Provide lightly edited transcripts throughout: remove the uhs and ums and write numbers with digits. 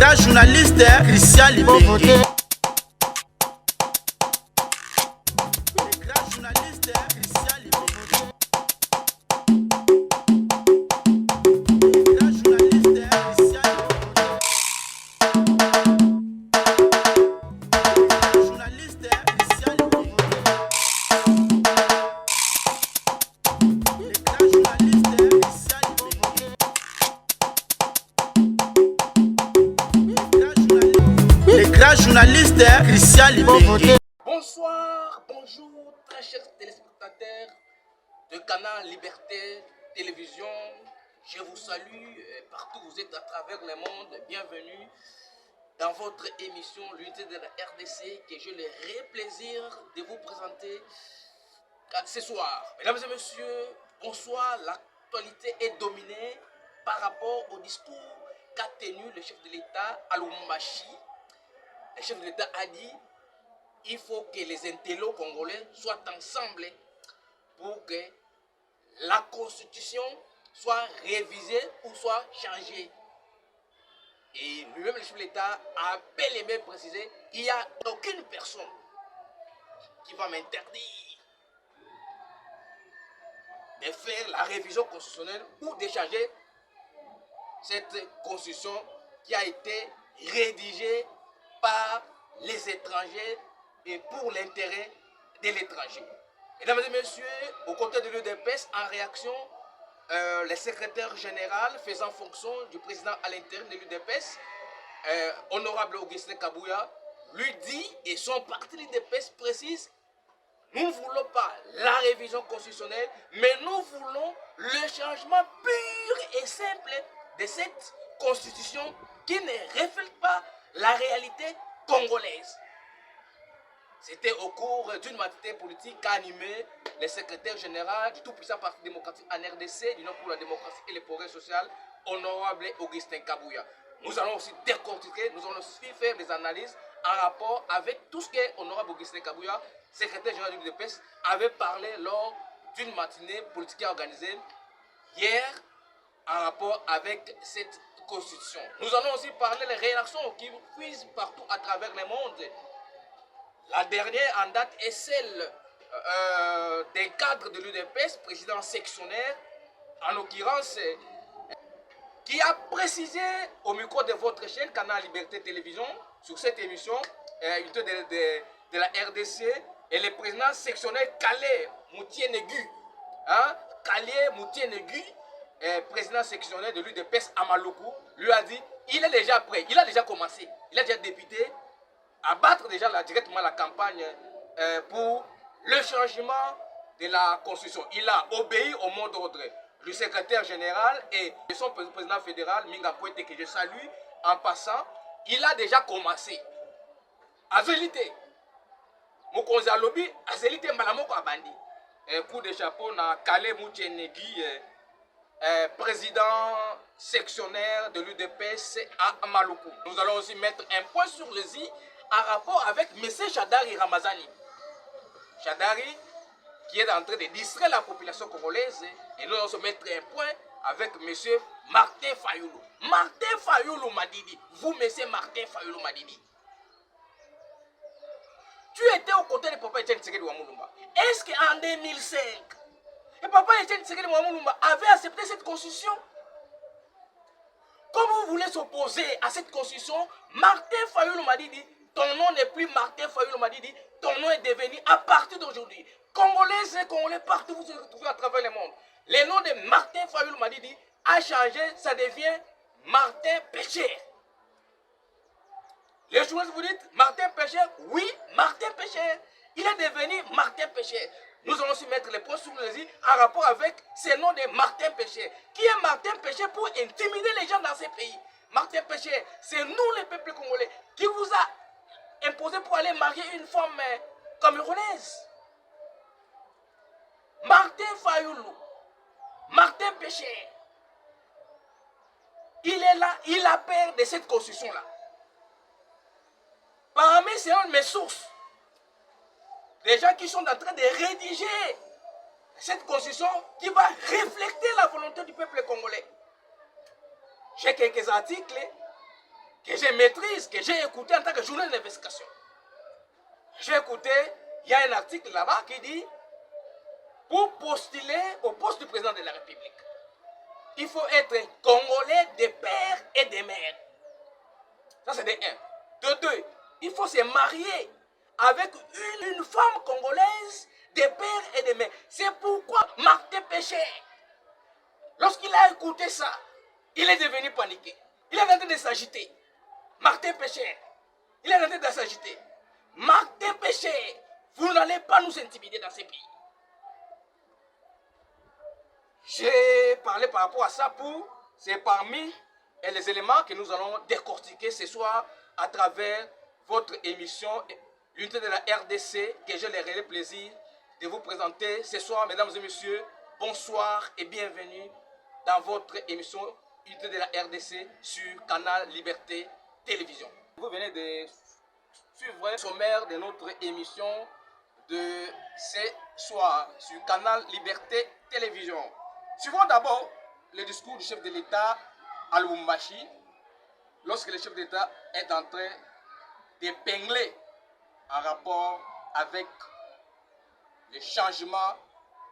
grands journalistes Christian Libéré. Journaliste Christian Libéré. Bonsoir, bonjour, très chers téléspectateurs de Canal Liberté Télévision. Je vous salue partout où vous êtes à travers le monde. Bienvenue dans votre émission L'unité de la RDC que j'ai le réel plaisir de vous présenter ce soir. Mesdames et messieurs, bonsoir. L'actualité est dominée par rapport au discours qu'a tenu le chef de l'État à Lubumbashi. Le chef de l'État a dit il faut que les intellos congolais soient ensemble pour que la constitution soit révisée ou soit changée. Et lui-même, le chef de l'État, a bel et bien précisé qu'il n'y a aucune personne qui va m'interdire de faire la révision constitutionnelle ou de changer cette constitution qui a été rédigée par les étrangers et pour l'intérêt de l'étranger. Mesdames et messieurs, au côté de l'UDPS, en réaction, le secrétaire général faisant fonction du président à l'intérieur de l'UDPS, honorable Augustin Kabouya, lui dit, et son parti l'UDPS précise, nous ne voulons pas la révision constitutionnelle, mais nous voulons le changement pur et simple de cette constitution qui ne reflète pas la réalité congolaise. C'était au cours d'une matinée politique qu'a animé le secrétaire général du tout-puissant Parti démocratique en RDC, du Nord pour la démocratie et le progrès social, honorable Augustin Kabouya. Nous allons aussi décortiquer, nous allons aussi faire des analyses en rapport avec tout ce que honorable Augustin Kabouya, secrétaire général du UDPS, avait parlé lors d'une matinée politique organisée hier en rapport avec cette constitution. Nous allons aussi parler des réactions qui fuisent partout à travers le monde. La dernière en date est celle des cadres de l'UDPS, président sectionnaire, en l'occurrence, qui a précisé au micro de votre chaîne Canal Liberté Télévision, sur cette émission, de la RDC, et le président sectionnaire Calais Moutier-Négu, Calais Moutier-Négu, président sectionnaire de l'UDPS à Maluku, lui a dit, il est déjà prêt, il a déjà commencé, il a déjà débuté à battre déjà directement la campagne pour le changement de la constitution. Il a obéi au mot d'ordre du secrétaire général et de son président fédéral, Minga Kouete, que je salue en passant. Il a déjà commencé. Azélité. Mokonzi alobi, azélité malamoko abandi. Coup de chapeau na Calais Moutier-Négu, président sectionnaire de l'UDPS à Maluku. Nous allons aussi mettre un point sur les i en rapport avec M. Chadari Ramazani. Chadari qui est en train de distraire la population congolaise, et nous allons se mettre un point avec M. Martin Fayoulou. Martin Fayoulou Madidi, vous M. Martin Fayoulou Madidi, tu étais aux côtés de Papa Etienne Tshisekedi Wamulumba. Est-ce qu'en 2005, et Papa Etienne Tshisekedi Wamulumba avait accepté cette constitution? Comme vous voulez s'opposer à cette constitution, Martin Fayoulou Madidi, ton nom n'est plus Martin Fayoulou Madidi, ton nom est devenu à partir d'aujourd'hui. Congolais et Congolais, partout vous vous retrouvez à travers le monde. Le nom de Martin Fayoulou Madidi a changé, ça devient Martin Pécher. Les journalistes vous dites Martin Pécher, oui, Martin Pécher. Il est devenu Martin Pécher. Nous allons aussi mettre les points sur les i en rapport avec ce nom de Martin Pécher. Qui est Martin Pécher pour intimider les gens dans ces pays? Martin Pécher, c'est nous les peuples congolais qui vous a imposé pour aller marier une femme camerounaise. Martin Fayoulou, Martin Pécher, il est là, il a peur de cette constitution-là. Parmi ces mes sources, des gens qui sont en train de rédiger cette constitution qui va refléter la volonté du peuple congolais. J'ai quelques articles que je maîtrise, que j'ai écouté en tant que journaliste d'investigation. J'ai écouté, il y a un article là-bas qui dit, pour postuler au poste du président de la République, il faut être Congolais de père et de mère. Ça, c'est de un. De deux, il faut se marier avec une femme congolaise de père et de mère. C'est pourquoi Martin Péché, lorsqu'il a écouté ça, il est devenu paniqué. Il est en train de s'agiter. Martin Péché, il est en train de s'agiter. Martin Péché, vous n'allez pas nous intimider dans ces pays. J'ai parlé par rapport à ça c'est parmi les éléments que nous allons décortiquer ce soir à travers votre émission, l'unité de la RDC, que j'ai le réel plaisir de vous présenter ce soir, mesdames et messieurs. Bonsoir et bienvenue dans votre émission, unité de la RDC sur Canal Liberté Télévision. Vous venez de suivre le sommaire de notre émission de ce soir sur Canal Liberté Télévision. Suivons d'abord le discours du chef de l'État à Lubumbashi, lorsque le chef d'État est en train d'épingler en rapport avec le changement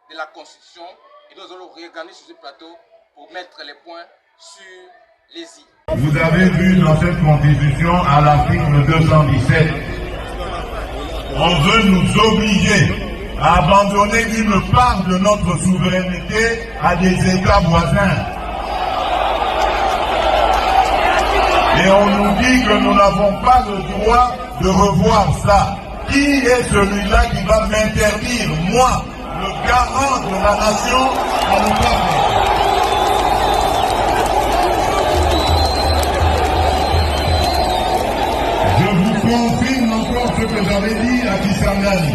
de la Constitution. Et nous allons regarder sur ce plateau pour mettre les points sur les i. Vous avez vu dans cette Constitution, à l'article 217, on veut nous obliger à abandonner une part de notre souveraineté à des États voisins. Et on nous dit que nous n'avons pas le droit de revoir ça. Qui est celui-là qui va m'interdire, moi, le garant de la nation, à ne pas faire? Je vous confirme encore ce que j'avais dit à Kisangani.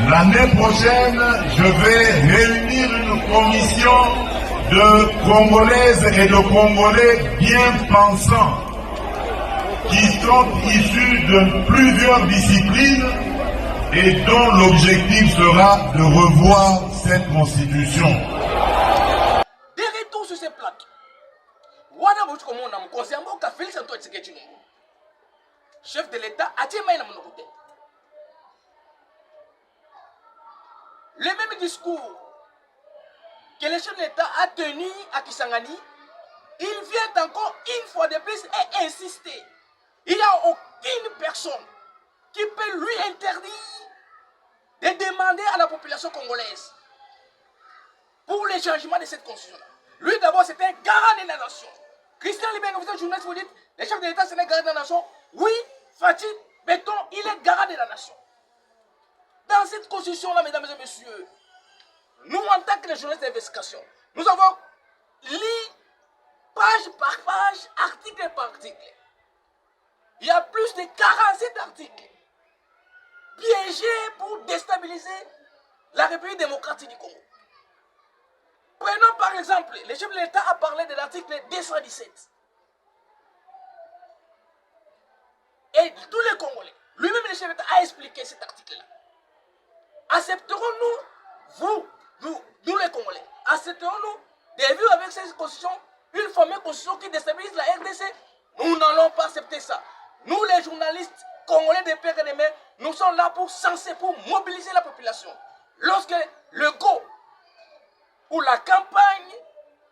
L'année prochaine, je vais réunir une commission de Congolaises et de Congolais bien pensants qui sont issus de plusieurs disciplines et dont l'objectif sera de revoir cette constitution. De retour sur ces plateaux, chef de l'État a dit le même discours que le chef de l'État a tenu à Kisangani, il vient encore une fois de plus et insister. Il n'y a aucune personne qui peut lui interdire de demander à la population congolaise pour le changement de cette constitution. Lui d'abord c'est un garant de la nation. Christian Libenga, vous êtes journaliste, vous dites, le chef de l'État c'est un garant de la nation. Oui, Fatih Béton, il est garant de la nation. Dans cette constitution-là, mesdames et messieurs, nous, en tant que journalistes d'investigation, nous avons lu page par page, article par article. Il y a plus de 47 articles piégés pour déstabiliser la République démocratique du Congo. Prenons par exemple, le chef de l'État a parlé de l'article 217. Et tous les Congolais, lui-même le chef de l'État a expliqué cet article-là. Accepterons-nous, nous les Congolais, accepterons-nous de vivre avec cette constitution, une fameuse constitution qui déstabilise la RDC? Nous n'allons pas accepter ça. Nous, les journalistes congolais de père et de mère, nous sommes là pour mobiliser la population. Lorsque le go ou la campagne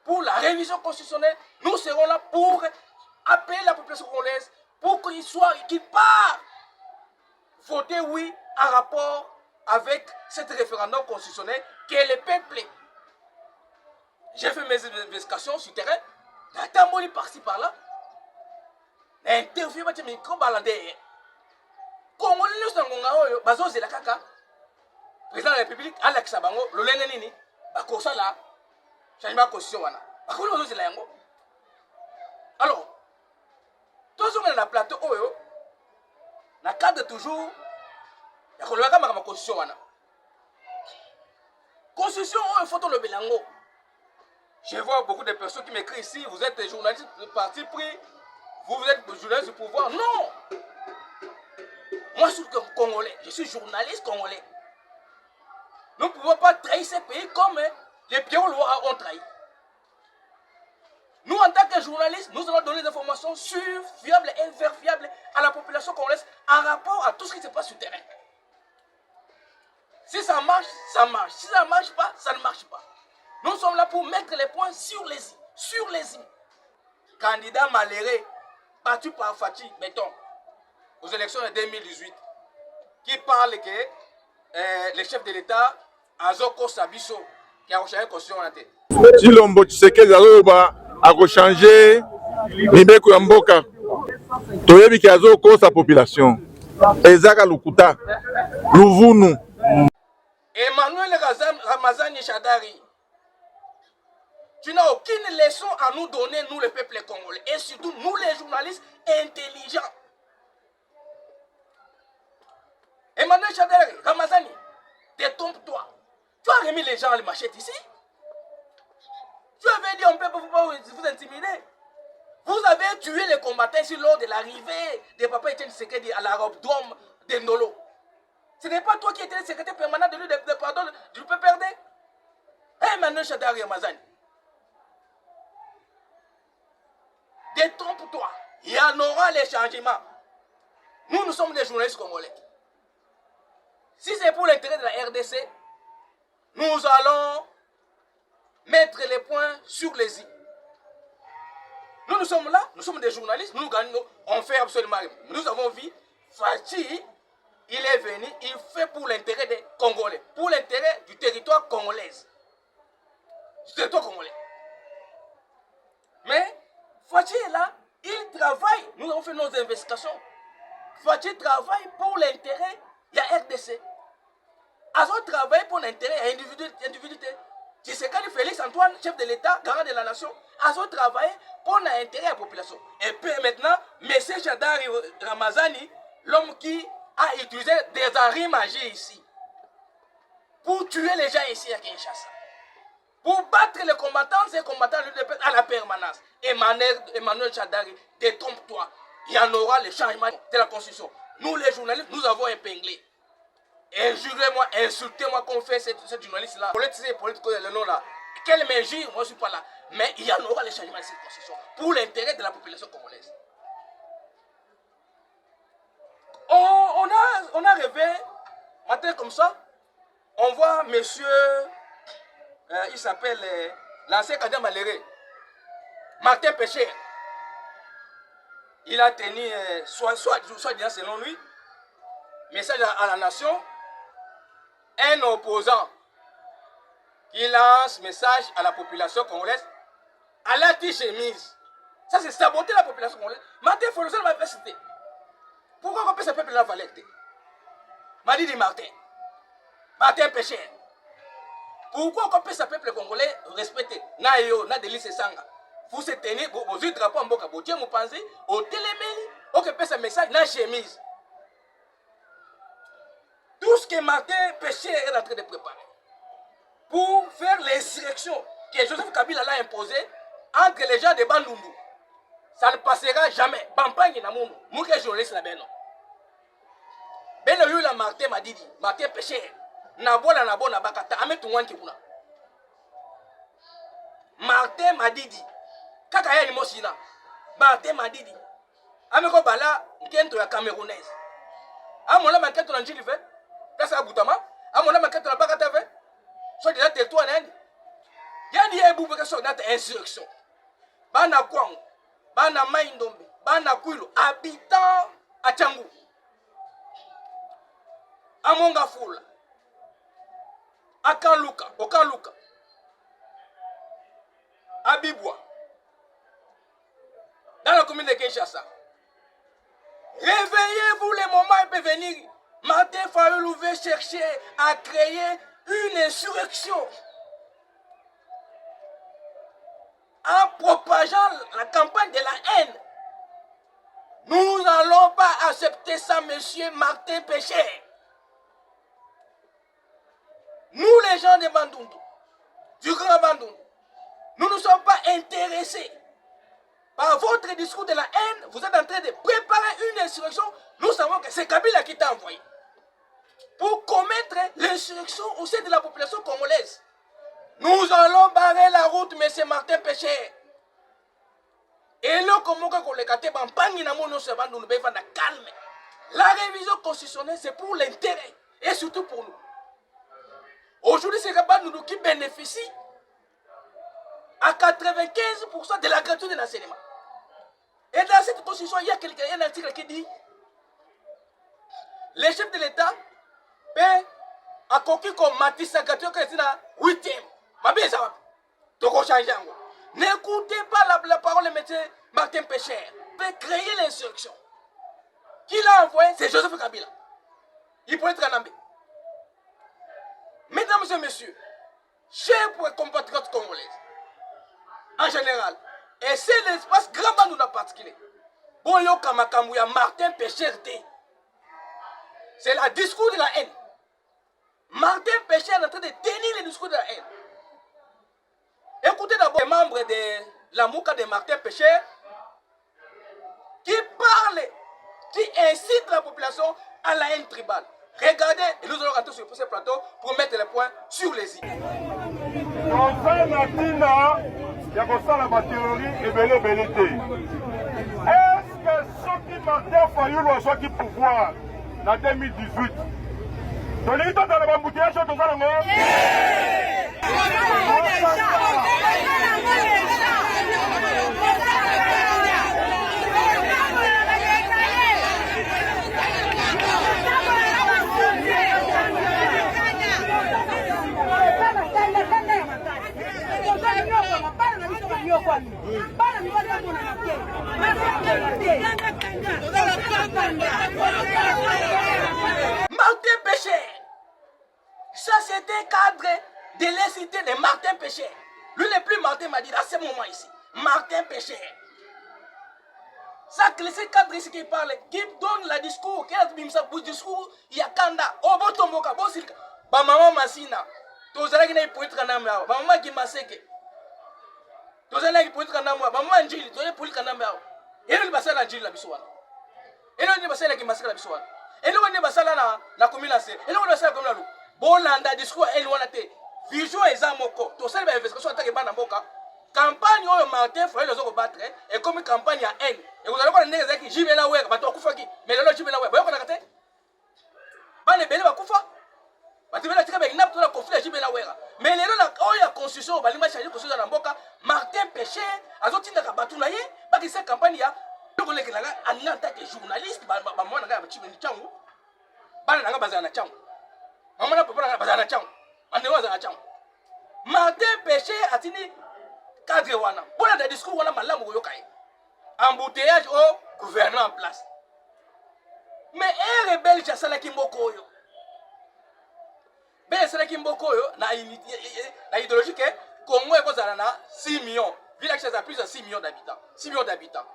pour la révision constitutionnelle, nous serons là pour appeler la population congolaise pour qu'ils partent voter oui en rapport avec cet référendum constitutionnel que le peuple. J'ai fait mes investigations sur le terrain, j'ai par-ci par-là, interview de micro baladé. Congolais, nous sommes bazo de la kaka, président de la République, Alex Sabango, le Lenini, Bakosa là, changement de constitution. Alors, tous ceux qui sont dans le plateau, dans le cadre toujours, il y a la constitution. Constitution, il faut le bilango. Je vois beaucoup de personnes qui m'écrivent ici, vous êtes journaliste de parti pris, vous êtes journaliste du pouvoir. Non! Moi, je suis congolais, je suis journaliste congolais. Nous ne pouvons pas trahir ces pays comme les Pierre Loire ont trahi. Nous, en tant que journalistes, nous allons donner des informations sûres, fiables et vérifiables à la population congolaise en rapport à tout ce qui se passe sur le terrain. Si ça marche, ça marche. Si ça ne marche pas, ça ne marche pas. Nous sommes là pour mettre les points sur les i. Sur les i. Candidat malheureux, battu par Fachi, mettons, aux élections de 2018, qui parle que le chef de l'État, Azoko Sabiso, qui a changé la constitution. Chilombo Tshisekedi a changé Mibeko ya mboka. Toyebi ki azoko sa population. Ezaka lukuta. Luvunu. Emmanuel Ramazani Shadari, tu n'as aucune leçon à nous donner, nous le peuple congolais, et surtout nous les journalistes intelligents. Emmanuel Shadari, Ramazani, détrompe-toi. Tu as remis les gens à les machettes ici. Tu avais dit on peut pas vous intimider. Vous avez tué les combattants ici lors de l'arrivée de Papa Etienne Tshisekedi à l'aérodrome de Ndolo. Ce n'est pas toi qui étais le secrétaire permanent de lui de pardon du PPRD. Emmanuel Shadari Ramazani. Détrompe-toi. Il y en aura les changements. Nous sommes des journalistes congolais. Si c'est pour l'intérêt de la RDC, nous allons mettre les points sur les i. Nous sommes là, nous sommes des journalistes, nous gagnons, on fait absolument rien. Nous avons vu, Fachi, il est venu, il fait pour l'intérêt des Congolais, pour l'intérêt du territoire congolais. Du territoire congolais. Mais Fachi est là, il travaille, nous avons fait nos investigations. Fachi travaille pour l'intérêt de la RDC. Azo travaille pour l'intérêt individualité. Tshisekedi Félix Antoine, chef de l'État, garant de la nation, Azo travaille pour l'intérêt de la population. Et puis maintenant, M. Shadari Ramazani, l'homme qui a utilisé des armes magiques ici, pour tuer les gens ici à Kinshasa, pour battre les combattants et combattants à la permanence. Emmanuel Shadari, détrompe-toi. Il y en aura le changement de la Constitution. Nous les journalistes, nous avons épinglé. Injurez-moi, insultez-moi qu'on fait cette journaliste-là. Politique, le nom-là. Quelle m'injure, moi je ne suis pas là. Mais il y en aura les changements de cette constitution pour l'intérêt de la population congolaise. On a rêvé, matin comme ça, on voit monsieur, il s'appelle l'ancien candidat malheureux, Martin Péché. Il a tenu, soit disant selon lui, message à la nation. Un opposant qui lance message à la population congolaise à la chemise. Ça, c'est saboter la population congolaise. Martin Folosa m'a fait citer. Pourquoi on peut ce peuple-là valer? M'a dit Martin. Martin Péché. Pourquoi on peut ce peuple congolais respecter? Na yo, na délice sanga. Vous se tenez, vous êtes drapeau en boka, vous pensez, au téléméli, on peut ce message, na chemise. Tout ce que Martin Péché est en train de préparer pour faire l'insurrection que Joseph Kabila l'a imposée entre les gens de Bandundu, ça ne passera jamais. Pampagne na moumou, mouke journaliste la beno. Beno yu la Martin m'a dit, Martin Péché, nabola nabona bakata, ame tungwanki kuna. Martin m'a dit, kaka ya ni mosina. Martin m'a dit, ame ko bala, nkento ya Camerounaise. Amola makento na njili fait. Place à Boutama, à mon âme, quand on n'a pas fait, soit déjà territoire, il y a des bouts de son insurrection. Bana Kwang, Bana Maïndombe, Bana Kouilo, habitants à Tchangou, à Mongafoula, à Kanluka, au Kanluka, à Biboua, dans la commune de Kinshasa. Réveillez-vous, le moment peut venir. Martin Fayulu veut chercher à créer une insurrection en propageant la campagne de la haine. Nous n'allons pas accepter ça, monsieur Martin Péché. Nous, les gens de Bandundu, du Grand Bandundu, nous ne sommes pas intéressés par votre discours de la haine. Vous êtes en train de préparer une insurrection. Nous savons que c'est Kabila qui t'a envoyé pour commettre l'insurrection au sein de la population congolaise. Nous allons barrer la route, monsieur Martin Péché. Et là, comment on les gâte, nous calme. La révision constitutionnelle, c'est pour l'intérêt et surtout pour nous. Aujourd'hui, c'est nous qui bénéficient à 95% de la gratuité de l'enseignement. Et dans cette constitution, il y a un article qui dit les chefs de l'État paient à coquille comme Matisse gratuité qui est dans 8e. Ma bien ça va. Donc changer. N'écoutez pas la parole de M. Martin Pécher. Il peut créer l'insurrection. Qui l'a envoyé? C'est Joseph Kabila. Il peut être en Nambé. Mesdames et messieurs, chers compatriotes congolais, en général, et c'est l'espace grand nous en particulier. Boyo Kamakamouya Martin Pécher D. C'est le discours de la haine. Martin Pécher est en train de tenir le discours de la haine. Écoutez d'abord les membres de la Mouka de Martin Pécher qui parlent, qui incitent la population à la haine tribale. Regardez, et nous allons rentrer sur ce plateau pour mettre les points sur les îles. Est-ce que ceux qui Martin Fayulu ont sorti pouvoir en 2018? Martin Pécher, ça c'était cadre de l'incité de Martin Pécher. Lui le plus Martin m'a dit à ce moment ici, Martin Pécher. Ça c'est cadre ici qui parle, qui donne le discours, qui a le discours, il y a Kanda, oh bon tomboka, bon silka, ba maman Massina, tozala qui n'est pas être kanam là, ba maman qui maseke, tozala qui peut être kanam là, ba maman Njili, tozala pour être kanam là, et nous le passons à Njili la bisouana, et nous le passons à qui maseke la bisouana. Et nous on est passé là na commune là, et nous on est passé comme là. Bolanda discours elle on a été vision ezamoko. To ça va investir sur attaque bana mboka. Campagne oyo Martin faut les battre et comme campagne à haine. Et vous allez voir les gens qui jibe na weka bato kufaki. Mais là jibe na weka. Bayoko na kate. Bana bele bakufa. Batibela tika be inapto na conflit jibe na weka. Mais les na oyo constitution balima changer constitution na mboka. Martin Pécher azotinda ka batu na ye ba ki cette campagne ya le Kelaga en tant que journaliste, ba mwana nga bachibe ni changu. Bana nga bazana changu. Maman na papa nga bazana changu. Ande bazana changu. Martin Pécher atini cadre wana. Bona de discours wana malamu yokai. Embouteillage au gouvernement en place. Mais un rebelle jasala kimboko yo. Ben sala kimboko yo na idéologie que Congo ekozala na 6 millions. Village ça plus de 6 millions d'habitants. 6 millions d'habitants.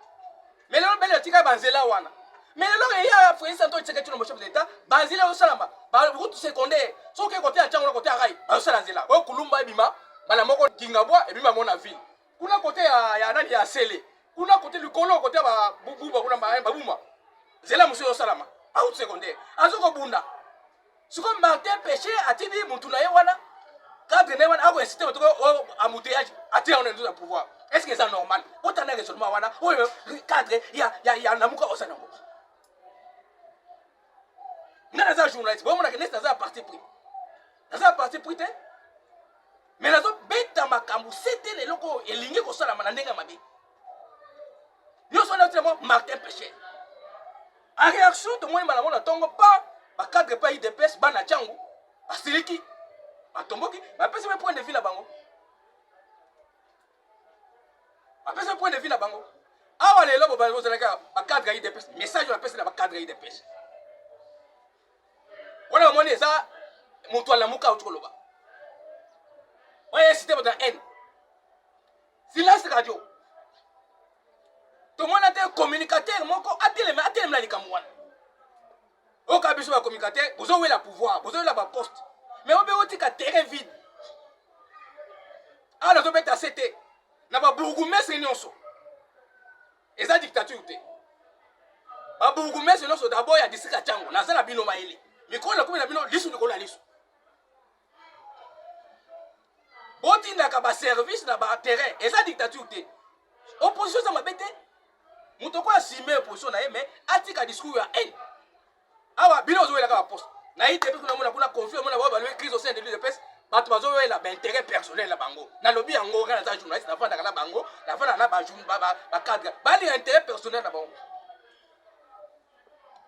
Mais là, il y a Banzela wana. Mais là, il y a Frédéric Santo qui est le chef de l'État. Banzela au Salama. Route secondaire. Ce qui est côté à Tchango, côté à Rai. Au Salanzela. Au Kulumba Bima. Malamoko Kingabwa et Bima Mona ville. Kuna côté à Yanani à Sele. Kuna côté du Kolo, côté à Bouba, Kuna Babouma. Zela Monsieur au Salama. À route secondaire. Azoko Bunda. Ce qu'on Martin Pécher a dit Moutunaye wana. Cadre Newan a incité au embouteillage. A tiré on a pouvoir. Est-ce que c'est normal? Autant de raisonnement, oui, cadre, il y a un amour au Sénégal. Nous sommes des journalistes, nous sommes des partis pris. Nous sommes des partis pris, mais nous sommes bêtes à Makambu, c'était les locaux et lignes au sol à Manandenga Mabi. Nous sommes notamment Martin Pécher. En réaction, tout le monde ne tombe pas, par cadre pays de pêche, Bana Tchangu, à Siliki, à Tomboki, mais après c'est un point de vue là-bas. Après ce point de vue là bango. Ah les lobes vous allez à cadre de pêche. Message on appelle ça la cadre de pêche. On a monnaie ça mon toile la muka au loba. Ouais c'était votre haine. Silence radio. Tout le monde a été communicateur moko atele la likamwana. Au kabiso va communicateur, vous avez le pouvoir, vous avez la poste. Mais on peut aussi qu'à terrain vide. Ah là on peut être à CT. Na ba bourgmestre nyonso eza dictature te ba bourgmestre nyonso d'abord ya district ya Tchango na zala bino maele mikolo komi na bino lisu nikolo lisu botinda ka ba service na ba terrain eza dictature te au opposition ça m'a bêté. Moutoko a simé opposition na mais atika discours ya haine. Awa bilo zo la poste. Na ite parce que na conflit on a ba crise au sein de l'UDPS. Bato bazo la intérêt personnel la bango. Na lobby yango kana ta journaliste na fanda kana bango, na fanda na ba cadre. Ba li intérêt personnel na bango.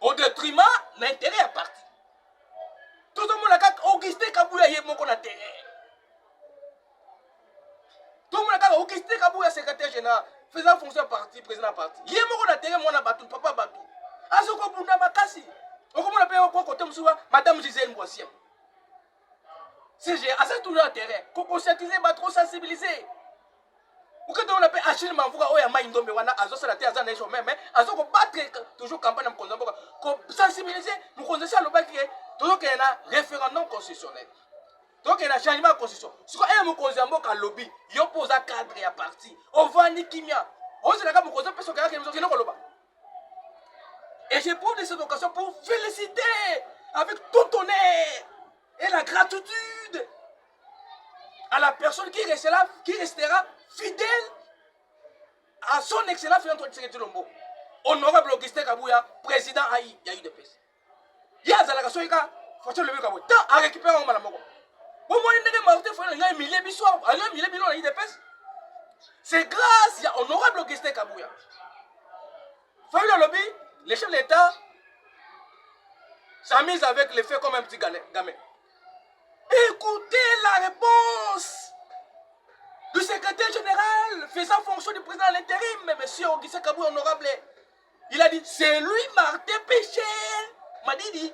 Au détriment l'intérêt à parti. Tout le monde a Augustin Kabouya yé mon intérêt. Tout le monde a Augustin Kabouya secrétaire général faisant fonction parti président parti. Yé mon intérêt moi na batou papa batou. Azoko bunda makasi. On comment on appelle quoi côté msuwa madame Gisèle Mboissiem. C'est j'ai assez tout l'intérêt. Qu'on conscientiser ba trop sensibiliser. Ou que on appelle Achille Manvuga oya maindombe wana azo la terre azana même azo ko battre toujours campagne am konzamba ko sensibiliser nous connaissons le bac toujours qu'il y a un référendum constitutionnel. Donc il y a un changement de constitution. Si on a un konzamba ka lobby, il oppose à cadre et à parti. On va ni kimia. On se la ka konzamba personne qui est koloba. Et je profite de cette occasion pour féliciter avec tout honneur et la gratitude à la personne qui restera fidèle à son excellent Félix Antoine Tshisekedi Tshilombo. Honorable Augustin Kabouya, président AI, il y a eu des PES. Il y a des gens qui ont le Kabouya. Tant à récupérer un malamoko. Pour moi, il y a des milliers de PES. C'est grâce à Honorable Augustin Kabouya. Fallu le lobby, les chefs de l'État s'amusent avec les faits comme un petit gamin. Écoutez la réponse du secrétaire général faisant fonction du président à l'intérim, M. Augustin Kabouya honorable. Il a dit, c'est lui Martin Péché, m'a dit,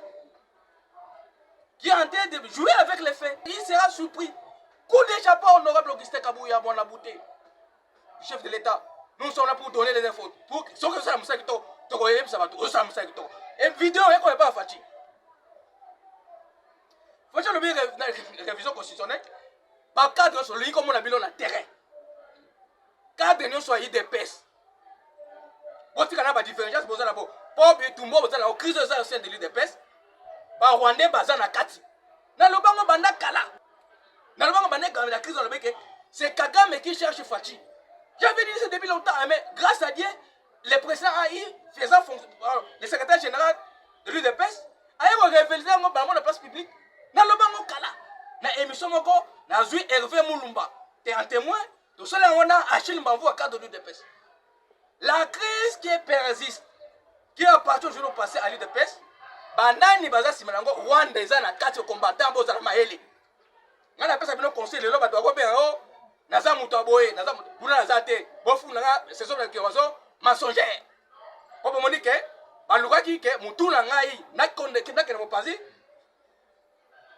qui est en train de jouer avec les faits. Il sera surpris. Coup de chapeau honorable Augustin Kabouya, bon la bouteille. Chef de l'État, nous sommes là pour donner les infos. Pour que ça et vidéo, il n'y a pas Fati. Faut que le révision constitutionnelle. Par cadre sur lui comme on a mis dans le terrain. Cadre nous soit IDPS. Parce qu'il y a une différence, vous avez pour tout le monde, vous avez une crise au sein de l'IDPS. Par Rwandais, bazan à Kati. Dans le banc, on a Kala. Dans le banc, on a la crise dans le bec. C'est Kagame qui cherche Fati. J'avais dit ça depuis longtemps, mais grâce à Dieu, les présidents AI faisant fonction, le secrétaire général de l'UDPS, a révélé dans la place publique. Dans le banc, on a Kala. Dans l'émission, on a vu Hervé Moulumba. Tu es un témoin. Tout cela, on a Achille Mbamvou à cadre de l'UDPS. La crise qui persiste, qui est partie au jour passé à l'UDPS, Bandani Baza Simanango, Rwanda, ils ont 4 combattants, ils ont Maëli. On a appelé ça le conseil, le loba, Naza Moutaboé, Naza Moutaboé, Bofou, c'est ça qui est mensongère. Pour me dire que, Balouka qui est Moutoula Ngai, Nakonde, qui n'a qu'à me passer.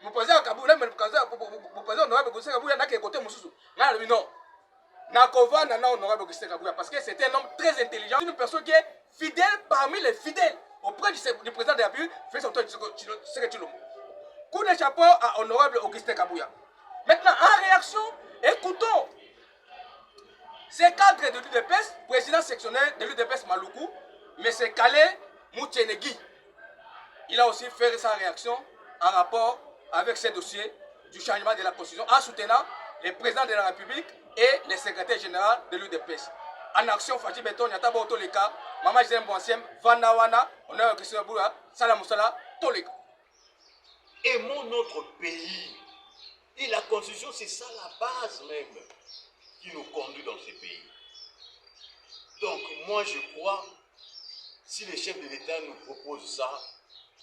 Vous posez à Kaboula, mais vous posez honorable Augustin Kabouya, n'a qu'à côté Moussou. Non. Nakova n'a honorable Augustin Kabouya parce que c'était un homme très intelligent, une personne qui est fidèle parmi les fidèles auprès du président de la République, Félix Antoine Tshisekedi Tshilombo. Coup de chapeau à honorable Augustin Kabouya. Maintenant, en réaction, écoutons ces cadres de l'UDPS, président sectionnel de l'UDPS Maluku, M. Kale Moutienegui. Il a aussi fait sa réaction en rapport avec ces dossiers du changement de la Constitution en soutenant le président de la République et le secrétaire général de l'UDPS. En action, Fati Beton, Yataba Toleka, Maman Gisèle Mboissiem, Vanawana, on a Christian Boula, Salam Moussala, Toleka. Aimons notre pays. Et la Constitution, c'est ça la base même qui nous conduit dans ce pays. Donc, moi, je crois, si les chefs de l'État nous proposent ça,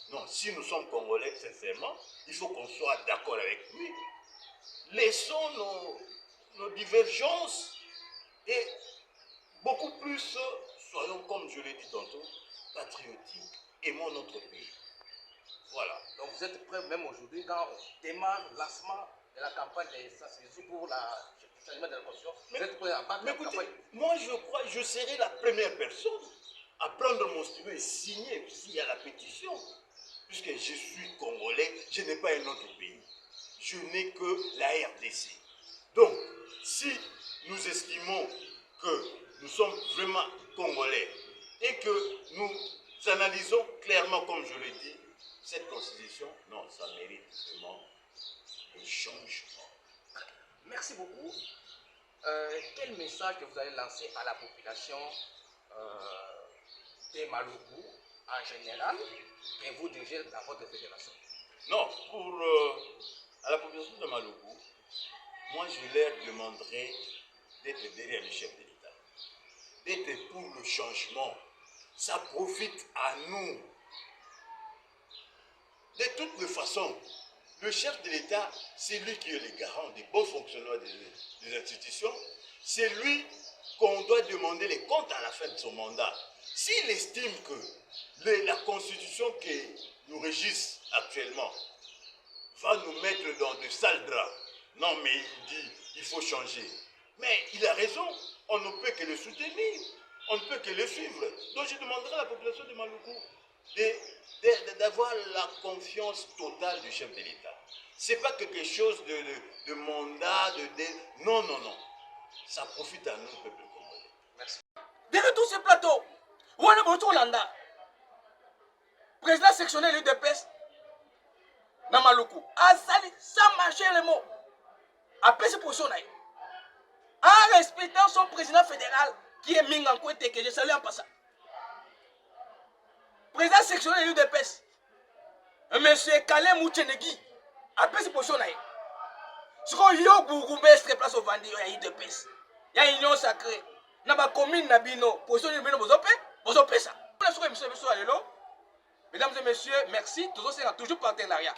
non, si nous sommes Congolais, sincèrement, il faut qu'on soit d'accord avec lui. Laissons nos divergences et beaucoup plus, soyons, comme je l'ai dit tantôt, patriotiques, aimons notre pays. Voilà. Donc vous êtes prêts même aujourd'hui quand on démarre le lancement de la campagne pour le changement de la Constitution. Vous êtes prêts à battre la campagne? Moi je crois que je serai la première personne à prendre mon stylo et signer s'il y a la pétition. Puisque je suis Congolais, je n'ai pas un autre pays. Je n'ai que la RDC. Donc, si nous estimons que nous sommes vraiment Congolais et que nous analysons clairement, comme je l'ai dit, cette constitution, non, ça mérite vraiment un changement. Merci beaucoup. quel message que vous allez lancer à la population des Maluku en général et vous dirigez dans votre fédération? Non, à la population de Maluku, moi je leur demanderai d'être derrière le chef de l'État, d'être pour le changement. Ça profite à nous. De toutes les façons, le chef de l'État, c'est lui qui est le garant des bons fonctionnements des institutions. C'est lui qu'on doit demander les comptes à la fin de son mandat. S'il estime que la constitution qui nous régisse actuellement va nous mettre dans de sales draps, non mais il dit il faut changer. Mais il a raison, on ne peut que le soutenir, on ne peut que le suivre. Donc je demanderai à la population de Maluku d'avoir la confiance totale du chef de l'État. Ce n'est pas quelque chose de mandat, non, non, non. Ça profite à nous, peuple congolais. Merci. Derrière tous ces plateaux, où est le Hollanda? Président sectionnel de l'UDPS, dans Maluku, sans marcher les mots, après cette position, en respectant son président fédéral, qui est Minganko Ete, que je salue en passant. Président sectionnel de l'UDPS, M. Kalem Mouchenegui, après cette position, ce qu'on y a beaucoup place au Vandi, il y a UDPS, il y a Union Sacrée, dans la commune Nabino, position de Nabino, vous avez ça. Mesdames et messieurs, merci. Toujours partenariat.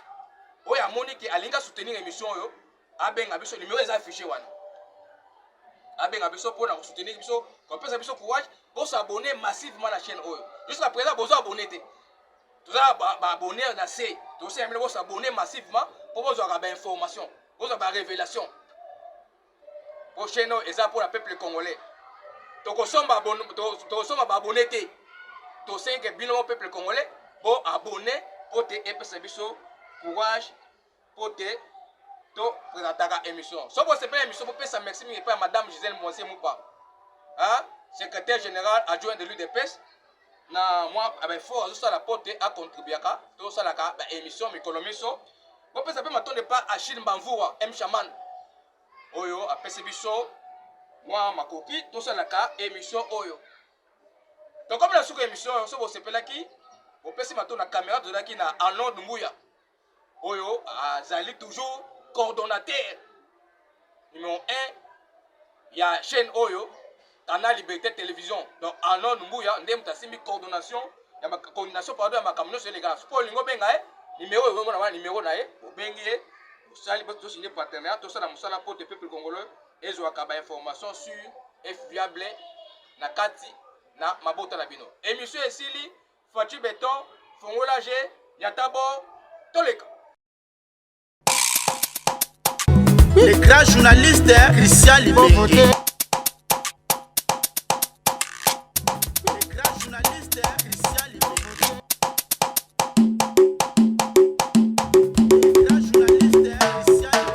Oui, à Monique et Alinga soutenir l'émission. Aben Abiso, le numéro est affiché. Aben Abiso pour nous soutenir l'émission. Qu'on peut s'abonner courage pour s'abonner massivement à la chaîne. Jusqu'à présent, vous abonnez. Tout ça, abonner à la C. Tout ça, vous s'abonner massivement pour vous avoir des informations, vous avoir des révélations. Prochaine, et ça pour le peuple congolais. Donc, on sommes abonnés. Tout ça, que bien le peuple congolais. Pour abonner, pour te service courage, pour te présenter l'émission. Si vous avez une émission, vous pouvez merci à Madame Gisèle Moissé Moupa, secrétaire général adjoint de l'UDPS. Moi, avec force, je la porte à contribuer à l'émission, l'économie. Vous pouvez savoir maintenant pas Achille Mbamvoua, M. Chaman. Oyo, après service, moi, ma copie, tout ça, l'émission Oyo. Donc, comme la sous-émission, vous savez qui? Vous pouvez mettre la caméra de la qui na Arnaud Doumbouya. Oyo, Zali toujours coordonnateur. Numéro 1, il y a chaîne Oyo, Canal Liberté Télévision. Donc Arnaud Doumbouya, on a coordination, il y a ma coordination pardon, ma caméra sur les gars. Pour le numéro, numéro nae, au bengier, au sali, tout signé partenaire, tout ça dans mon pour le peuple congolais, et je vais information sur et fiable, na kati, na mabota labino. Émission ici, Fati Béton, Fongola G, Yatabo, Toleka. Le grand journaliste Christian Libeke. Le grand journaliste Christian Libeke. Le grand journaliste Christian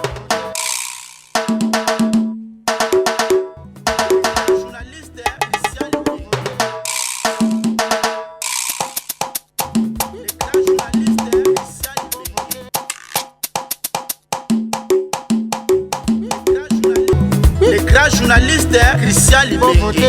journaliste Christian Libeke.